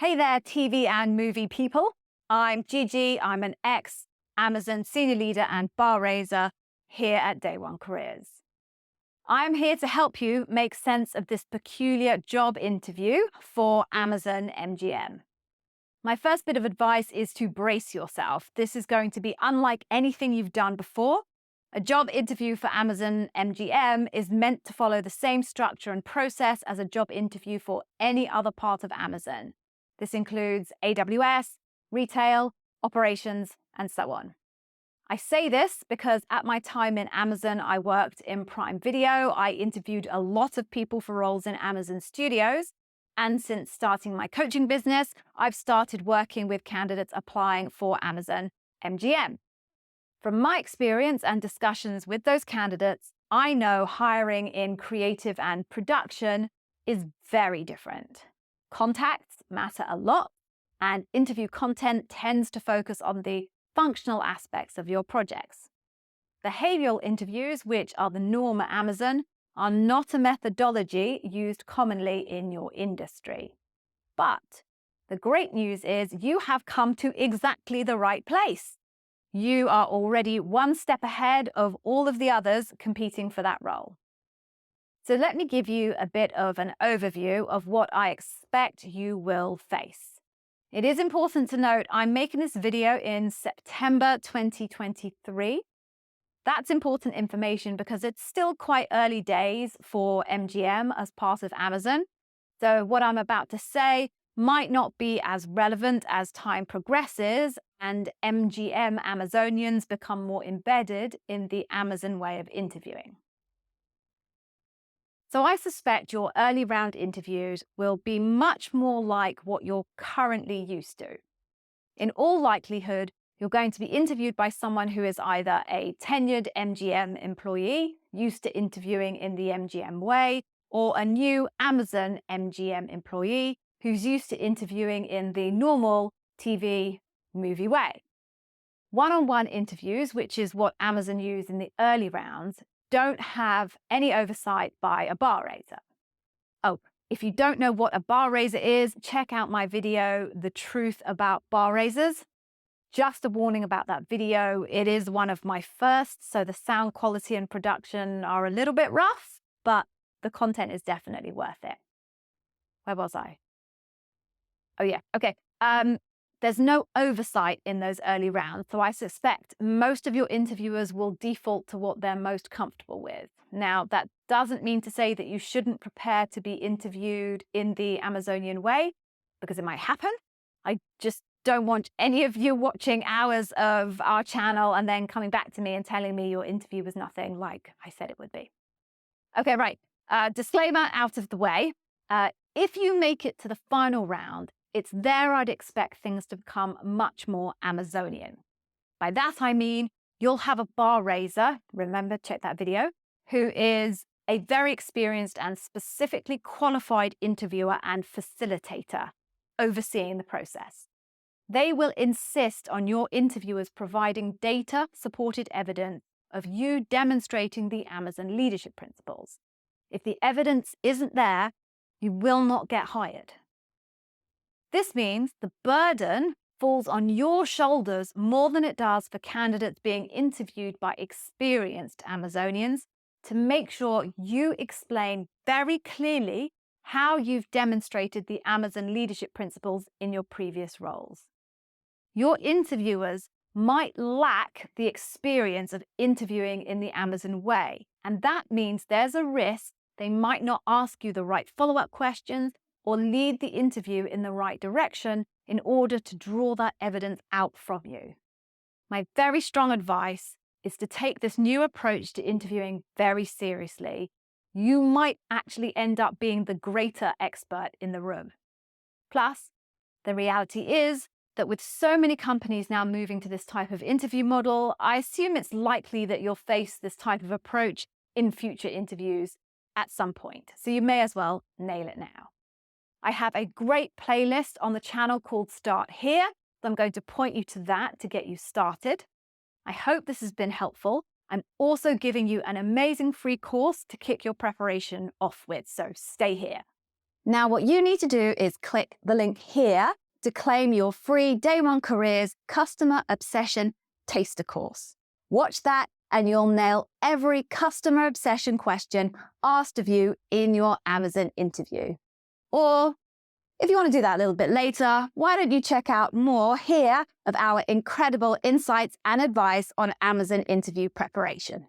Hey there, TV and movie people. I'm Gigi. I'm an ex-Amazon senior leader and bar raiser here at Day One Careers. I'm here to help you make sense of this peculiar job interview for Amazon MGM. My first bit of advice is to brace yourself. This is going to be unlike anything you've done before. A job interview for Amazon MGM is meant to follow the same structure and process as a job interview for any other part of Amazon. This includes AWS, retail, operations, and so on. I say this because at my time in Amazon, I worked in Prime Video. I interviewed a lot of people for roles in Amazon Studios. And since starting my coaching business, I've started working with candidates applying for Amazon MGM. From my experience and discussions with those candidates, I know hiring in creative and production is very different. Contacts matter a lot, and interview content tends to focus on the functional aspects of your projects. Behavioral interviews, which are the norm at Amazon, are not a methodology used commonly in your industry. But the great news is you have come to exactly the right place. You are already one step ahead of all of the others competing for that role. So let me give you a bit of an overview of what I expect you will face. It is important to note I'm making this video in September 2023. That's important information because it's still quite early days for MGM as part of Amazon. So what I'm about to say might not be as relevant as time progresses and MGM Amazonians become more embedded in the Amazon way of interviewing. So I suspect your early round interviews will be much more like what you're currently used to. In all likelihood, you're going to be interviewed by someone who is either a tenured MGM employee, used to interviewing in the MGM way, or a new Amazon MGM employee who's used to interviewing in the normal TV movie way. One-on-one interviews, which is what Amazon used in the early rounds, don't have any oversight by a bar raiser. Oh, if you don't know what a bar raiser is, check out my video, The Truth About Bar Raisers. Just a warning about that video, it is one of my first, so the sound quality and production are a little bit rough, but the content is definitely worth it. Where was I? Oh yeah, okay. There's no oversight in those early rounds, so I suspect most of your interviewers will default to what they're most comfortable with. Now, that doesn't mean to say that you shouldn't prepare to be interviewed in the Amazonian way, because it might happen. I just don't want any of you watching hours of our channel and then coming back to me and telling me your interview was nothing like I said it would be. Okay, right. Disclaimer out of the way. If you make it to the final round, it's there I'd expect things to become much more Amazonian. By that I mean, you'll have a bar raiser, remember, check that video, who is a very experienced and specifically qualified interviewer and facilitator overseeing the process. They will insist on your interviewers providing data-supported evidence of you demonstrating the Amazon leadership principles. If the evidence isn't there, you will not get hired. This means the burden falls on your shoulders more than it does for candidates being interviewed by experienced Amazonians to make sure you explain very clearly how you've demonstrated the Amazon leadership principles in your previous roles. Your interviewers might lack the experience of interviewing in the Amazon way, and that means there's a risk they might not ask you the right follow-up questions or lead the interview in the right direction in order to draw that evidence out from you. My very strong advice is to take this new approach to interviewing very seriously. You might actually end up being the greater expert in the room. Plus, the reality is that with so many companies now moving to this type of interview model, I assume it's likely that you'll face this type of approach in future interviews at some point. So you may as well nail it now. I have a great playlist on the channel called Start Here. So I'm going to point you to that to get you started. I hope this has been helpful. I'm also giving you an amazing free course to kick your preparation off with, so stay here. Now, what you need to do is click the link here to claim your free Day One Careers Customer Obsession Taster course. Watch that and you'll nail every customer obsession question asked of you in your Amazon interview. Or if you want to do that a little bit later, why don't you check out more here of our incredible insights and advice on Amazon interview preparation.